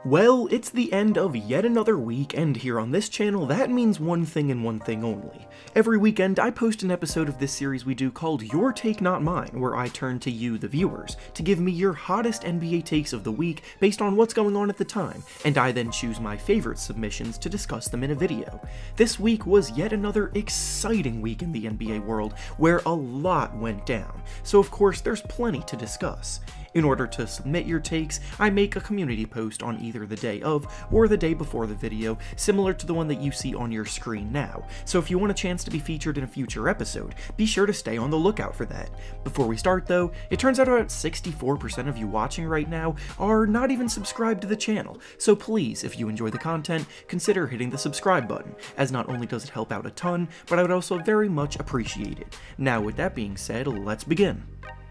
Well, it's the end of yet another week, and here on this channel, that means one thing and one thing only. Every weekend, I post an episode of this series we do called Your Take Not Mine, where I turn to you, the viewers, to give me your hottest NBA takes of the week based on what's going on at the time, and I then choose my favorite submissions to discuss them in a video. This week was yet another exciting week in the NBA world, where a lot went down, so of course there's plenty to discuss. In order to submit your takes, I make a community post on either the day of or the day before the video, similar to the one that you see on your screen now, so if you want a chance to be featured in a future episode, be sure to stay on the lookout for that. Before we start though, it turns out about 64% of you watching right now are not even subscribed to the channel, so please, if you enjoy the content, consider hitting the subscribe button, as not only does it help out a ton, but I would also very much appreciate it. Now with that being said, let's begin.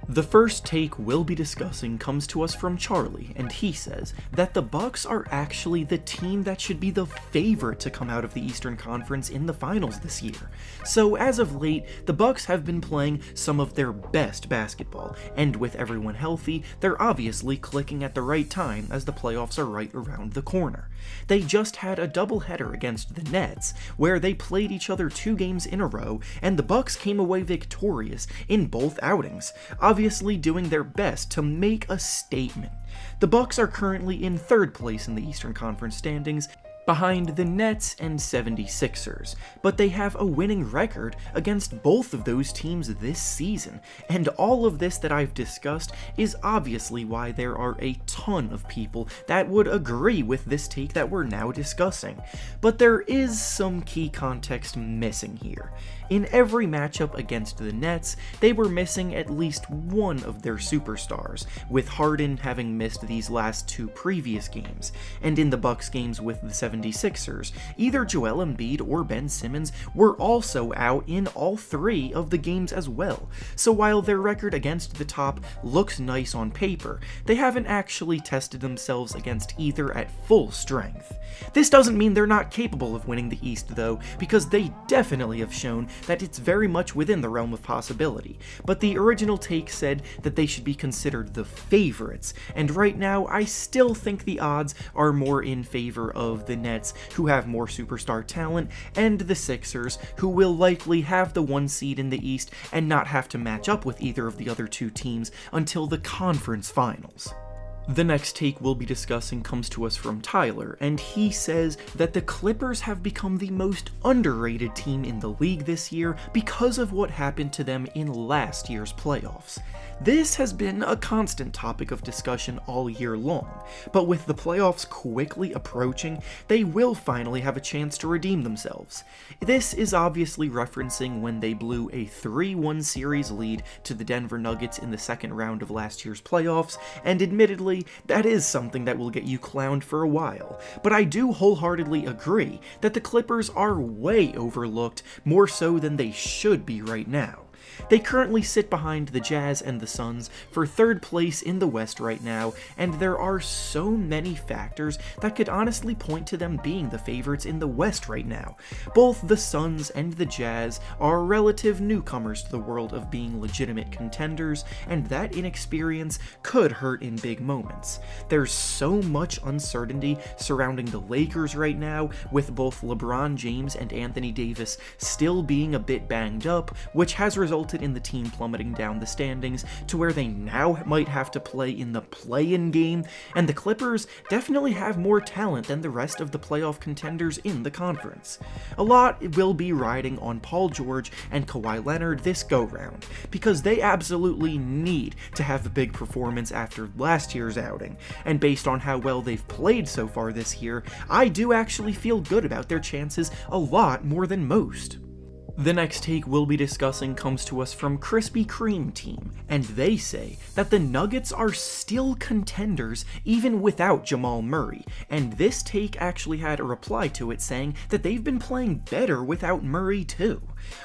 The first take we'll be discussing comes to us from Charlie, and he says that the Bucks are actually the team that should be the favorite to come out of the Eastern Conference in the finals this year. So as of late, the Bucks have been playing some of their best basketball, and with everyone healthy, they're obviously clicking at the right time as the playoffs are right around the corner. They just had a doubleheader against the Nets, where they played each other 2 games in a row, and the Bucks came away victorious in both outings, obviously doing their best to make a statement. The Bucks are currently in 3rd place in the Eastern Conference standings, behind the Nets and 76ers, but they have a winning record against both of those teams this season, and all of this that I've discussed is obviously why there are a ton of people that would agree with this take that we're now discussing. But there is some key context missing here. In every matchup against the Nets, they were missing at least one of their superstars, with Harden having missed these last 2 previous games, and in the Bucks games with the 76ers, either Joel Embiid or Ben Simmons were also out in all 3 of the games as well, so while their record against the top looks nice on paper, they haven't actually tested themselves against either at full strength. This doesn't mean they're not capable of winning the East though, because they definitely have shown that it's very much within the realm of possibility, but the original take said that they should be considered the favorites, and right now I still think the odds are more in favor of the Nets, who have more superstar talent, and the Sixers, who will likely have the 1 seed in the East and not have to match up with either of the other 2 teams until the conference finals. The next take we'll be discussing comes to us from Tyler, and he says that the Clippers have become the most underrated team in the league this year because of what happened to them in last year's playoffs. This has been a constant topic of discussion all year long, but with the playoffs quickly approaching, they will finally have a chance to redeem themselves. This is obviously referencing when they blew a 3-1 series lead to the Denver Nuggets in the 2nd round of last year's playoffs, and admittedly, that is something that will get you clowned for a while, but I do wholeheartedly agree that the Clippers are way overlooked, more so than they should be right now. They currently sit behind the Jazz and the Suns for 3rd place in the West right now, and there are so many factors that could honestly point to them being the favorites in the West right now. Both the Suns and the Jazz are relative newcomers to the world of being legitimate contenders, and that inexperience could hurt in big moments. There's so much uncertainty surrounding the Lakers right now, with both LeBron James and Anthony Davis still being a bit banged up, which has resulted in the team plummeting down the standings to where they now might have to play in the play-in game, and the Clippers definitely have more talent than the rest of the playoff contenders in the conference. A lot will be riding on Paul George and Kawhi Leonard this go-round, because they absolutely need to have a big performance after last year's outing, and based on how well they've played so far this year, I do actually feel good about their chances a lot more than most. The next take we'll be discussing comes to us from Krispy Kreme Team, and they say that the Nuggets are still contenders even without Jamal Murray, and this take actually had a reply to it saying that they've been playing better without Murray too.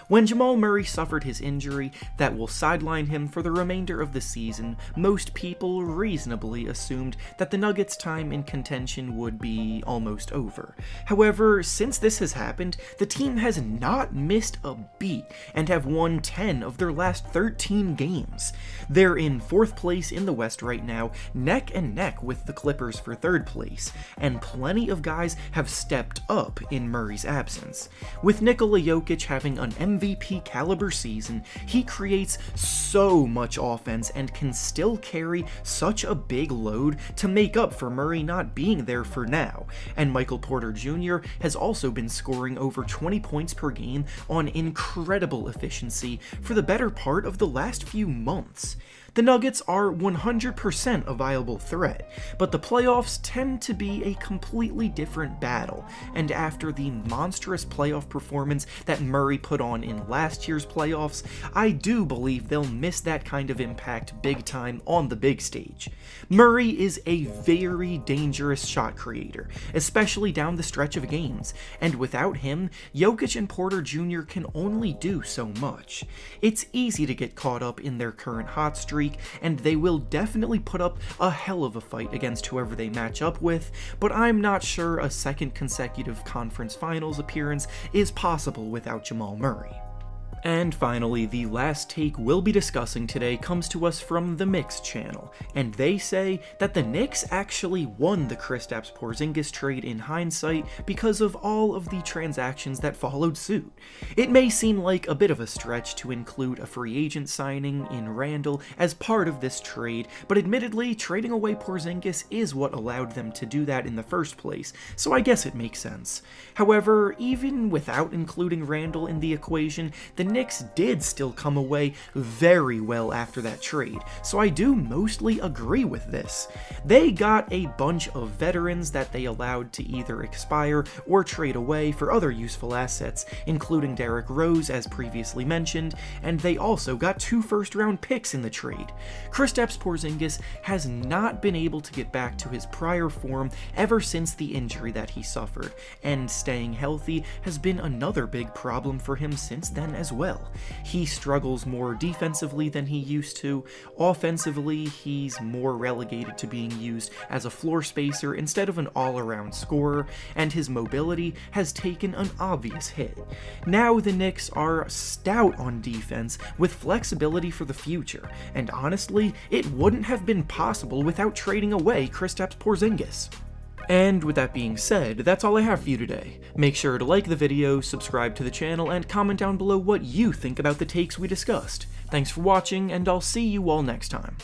When Jamal Murray suffered his injury that will sideline him for the remainder of the season, most people reasonably assumed that the Nuggets' time in contention would be almost over. However, since this has happened, the team has not missed a beat and have won 10 of their last 13 games. They're in 4th place in the West right now, neck and neck with the Clippers for 3rd place, and plenty of guys have stepped up in Murray's absence. With Nikola Jokic having an MVP caliber season, he creates so much offense and can still carry such a big load to make up for Murray not being there for now, and Michael Porter Jr. has also been scoring over 20 points per game on incredible efficiency for the better part of the last few months. The Nuggets are 100% a viable threat, but the playoffs tend to be a completely different battle, and after the monstrous playoff performance that Murray put on in last year's playoffs, I do believe they'll miss that kind of impact big time on the big stage. Murray is a very dangerous shot creator, especially down the stretch of games, and without him, Jokic and Porter Jr. can only do so much. It's easy to get caught up in their current hot streak, and they will definitely put up a hell of a fight against whoever they match up with, but I'm not sure a second consecutive conference finals appearance is possible without Jamal Murray. And finally, the last take we'll be discussing today comes to us from the Mix channel, and they say that the Knicks actually won the Kristaps Porzingis trade in hindsight because of all of the transactions that followed suit. It may seem like a bit of a stretch to include a free agent signing in Randle as part of this trade, but admittedly, trading away Porzingis is what allowed them to do that in the first place, so I guess it makes sense. However, even without including Randle in the equation, the Knicks did still come away very well after that trade, so I do mostly agree with this. They got a bunch of veterans that they allowed to either expire or trade away for other useful assets, including Derrick Rose as previously mentioned, and they also got 2 first-round picks in the trade. Kristaps Porzingis has not been able to get back to his prior form ever since the injury that he suffered, and staying healthy has been another big problem for him since then as well. He struggles more defensively than he used to. Offensively, he's more relegated to being used as a floor spacer instead of an all-around scorer, and his mobility has taken an obvious hit. Now the Knicks are stout on defense with flexibility for the future, and honestly, it wouldn't have been possible without trading away Kristaps Porzingis. And with that being said, that's all I have for you today. Make sure to like the video, subscribe to the channel, and comment down below what you think about the takes we discussed. Thanks for watching, and I'll see you all next time.